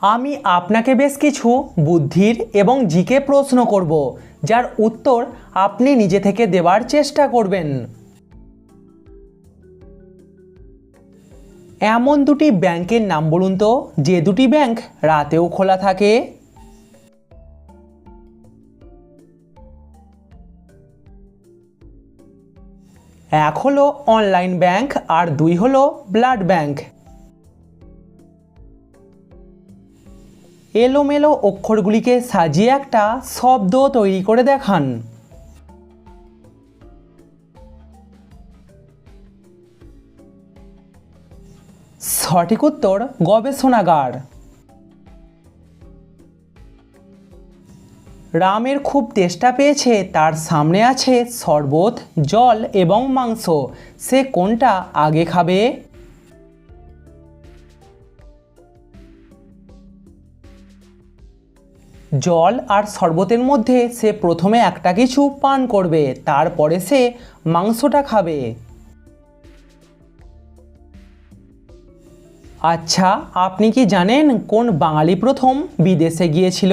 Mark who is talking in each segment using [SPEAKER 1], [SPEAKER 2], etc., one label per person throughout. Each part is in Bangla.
[SPEAKER 1] আমি আপনাকে বেশ কিছু বুদ্ধির এবং জিকে প্রশ্ন করব, যার উত্তর আপনি নিজে থেকে দেওয়ার চেষ্টা করবেন। এমন দুটি ব্যাংকের নাম বলুন তো, যে দুটি ব্যাংক রাতেও খোলা থাকে। এক হলো অনলাইন ব্যাংক আর দুই হলো ব্লাড ব্যাংক। এলোমেলো অক্ষরগুলিকে সাজিয়ে একটা শব্দ তৈরি করে দেখান। সঠিক উত্তর গবেষণাগার। রামের খুব তেষ্টা পেয়েছে, তার সামনে আছে শরবত, জল এবং মাংস, সে কোনটা আগে খাবে? জল আর শরবতের মধ্যে সে প্রথমে একটা কিছু পান করবে, তারপরে সে মাংসটা খাবে। আচ্ছা, আপনি কি জানেন কোন বাঙালি প্রথম বিদেশে গিয়েছিল?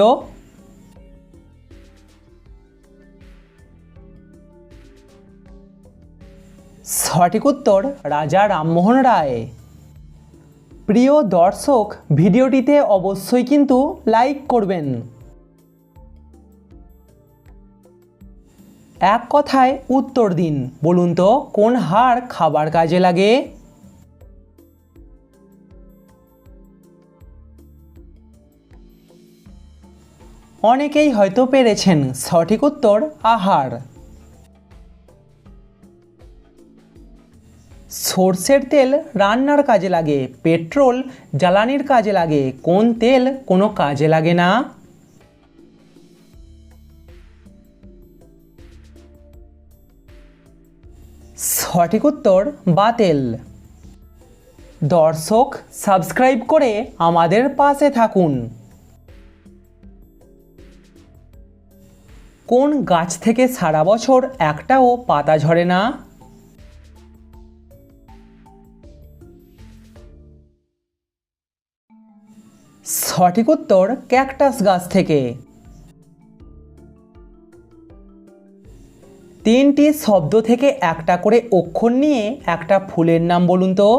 [SPEAKER 1] সঠিক উত্তর রাজা রামমোহন রায়। প্রিয় দর্শক, ভিডিওটিতে অবশ্যই কিন্তু লাইক করবেন। এক কথায় উত্তর দিন, বলুন তো কোন হাড় খাবার কাজে লাগে? অনেকেই হয়তো পেরেছেন, সঠিক উত্তর আহার। সর্ষের তেল রান্নার কাজে লাগে, পেট্রোল জ্বালানির কাজে লাগে, কোন তেল কোনো কাজে লাগে না? সঠিক উত্তর বাতেল। দর্শক, সাবস্ক্রাইব করে আমাদের পাশে থাকুন। কোন গাছ থেকে সারা বছর একটাও পাতা ঝরে না? সঠিক উত্তর ক্যাকটাস গাছ থেকে। তিনটি শব্দ থেকে একটা করে অক্ষর নিয়ে একটা ফুলের নাম বলুন তো।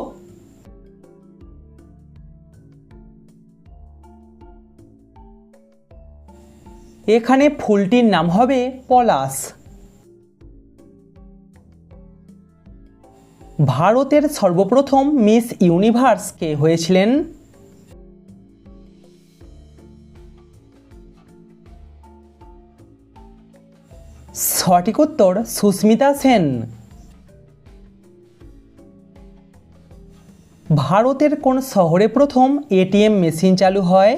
[SPEAKER 1] এখানে ফুলটির নাম হবে পলাশ। ভারতের সর্বপ্রথম মিস ইউনিভার্স কে হয়েছিলেন? সঠিক উত্তর সুস্মিতা সেন। ভারতের কোন শহরে প্রথম এটিএম মেশিন চালু হয়?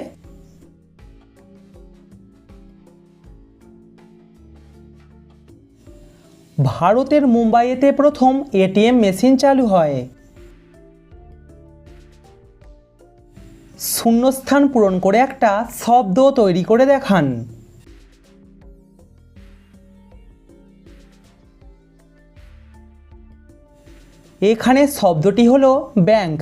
[SPEAKER 1] ভারতের মুম্বাইতে প্রথম এটিএম মেশিন চালু হয়। শূন্যস্থান পূরণ করে একটা শব্দ তৈরি করে দেখান। এখানে শব্দটি হলো ব্যাংক।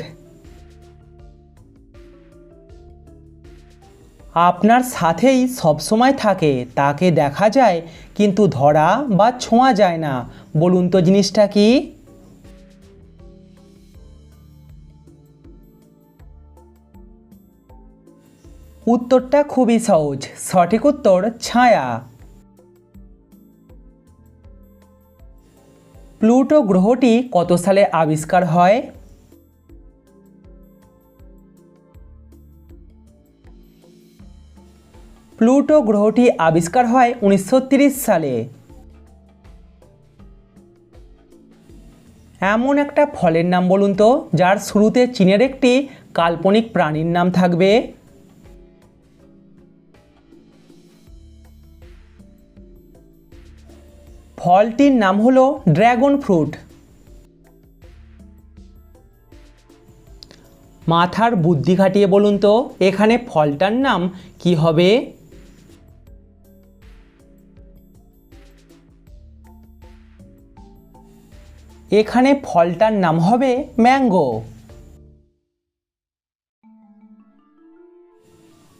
[SPEAKER 1] আপনার সাথেই সবসময় থাকে, তাকে দেখা যায় কিন্তু ধরা বা ছোঁয়া যায় না, বলুন তো জিনিসটা কি? উত্তরটা খুবই সহজ, সঠিক উত্তর ছায়া। প্লুটো গ্রহটি কত সালে আবিষ্কার হয়? প্লুটো গ্রহটি আবিষ্কার হয় 1930 সালে। এমন একটা ফলের নাম বলুন তো, যার শুরুতে চীনের একটি কাল্পনিক প্রাণীর নাম থাকবে। ফলটির নাম হলো ড্রাগন ফ্রুট। মাথার বুদ্ধি খাটিয়ে বলুন তো, এখানে ফলটার নাম কি হবে? এখানে ফলটার নাম হবে ম্যাঙ্গো।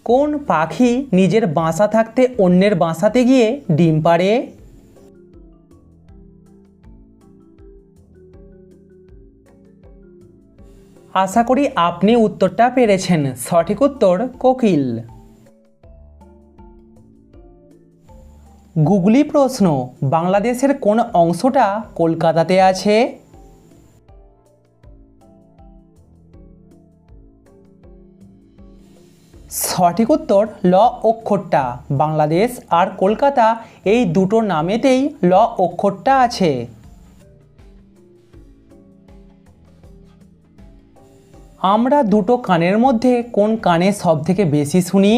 [SPEAKER 1] কোন পাখি নিজের বাসা থাকতে অন্যের বাসাতে গিয়ে ডিম পাড়ে? আশা করি আপনি উত্তরটা পেরেছেন। সঠিক উত্তর কোকিল। গুগলি প্রশ্ন, বাংলাদেশের কোন অংশটা কলকাতাতে আছে? সঠিক উত্তর ল অক্ষরটা। বাংলাদেশ আর কলকাতা এই দুটো নামেতেই ল অক্ষরটা আছে। আমরা দুটো কানের মধ্যে কোন কানে সবথেকে বেশি শুনি?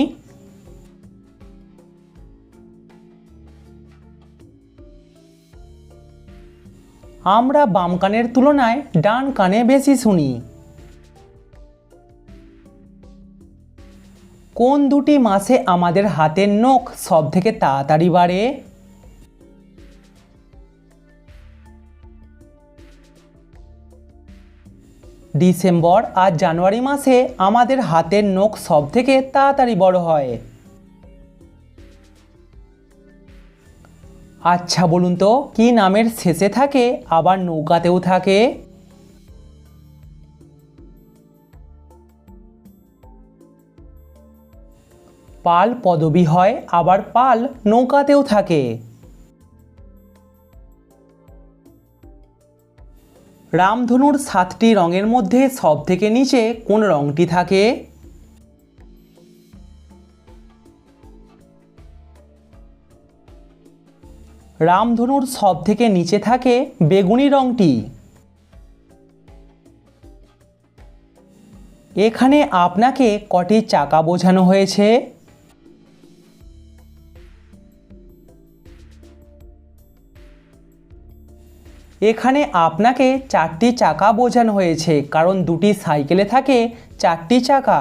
[SPEAKER 1] আমরা বাম কানের তুলনায় ডান কানে বেশি শুনি। কোন দুটি মাসে আমাদের হাতের নখ সবথেকে তাড়াতাড়ি বাড়ে? ডিসেম্বর আর জানুয়ারি মাসে আমাদের হাতের নখ সবথেকে তাড়াতাড়ি বড় হয়। আচ্ছা বলুন তো, কি নামের শেষে থাকে আবার নৌকাতেও থাকে? পাল পদবী হয়, আবার পাল নৌকাতেও থাকে। রামধনুর 7টি রঙের মধ্যে সবথেকে নিচে কোন রঙটি থাকে? রামধনুর সবথেকে নিচে থাকে বেগুনি রঙটি। এখানে আপনাকে কটি চাকা বোঝানো হয়েছে? এখানে আপনাকে 4টি চাকা বোঝানো হয়েছে, কারণ দুটি সাইকেলে থাকে 4টি চাকা।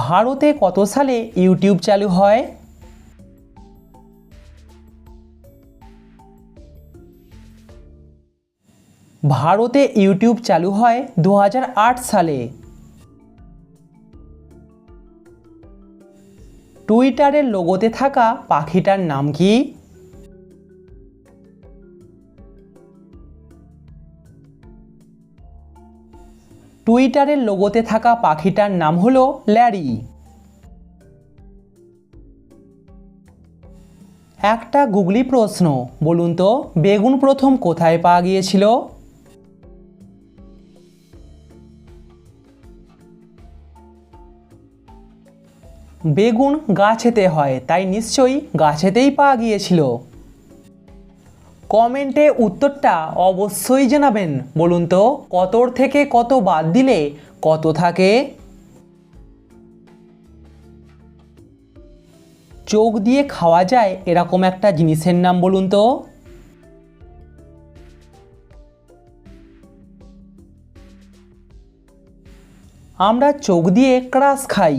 [SPEAKER 1] ভারতে কত সালে ইউটিউব চালু হয়? ভারতে ইউটিউব চালু হয় 2008 সালে। টুইটারের লোগোতে থাকা পাখিটার নাম কি? টুইটারের লোগোতে থাকা পাখিটার নাম হলো ল্যারি। একটা গুগলি প্রশ্ন, বলুন তো বেগুন প্রথম কোথায় পাওয়া গিয়েছিল? বেগুন গাছেতে হয়, তাই নিশ্চয়ই গাছেতেই পাওয়া গিয়েছিল। কমেন্টে উত্তরটা অবশ্যই জানাবেন। বলুন তো কতর থেকে কত বাদ দিলে কত থাকে? চোখ দিয়ে খাওয়া যায় এরকম একটা জিনিসের নাম বলুন তো। আমরা চোখ দিয়ে ক্রাশ খাই।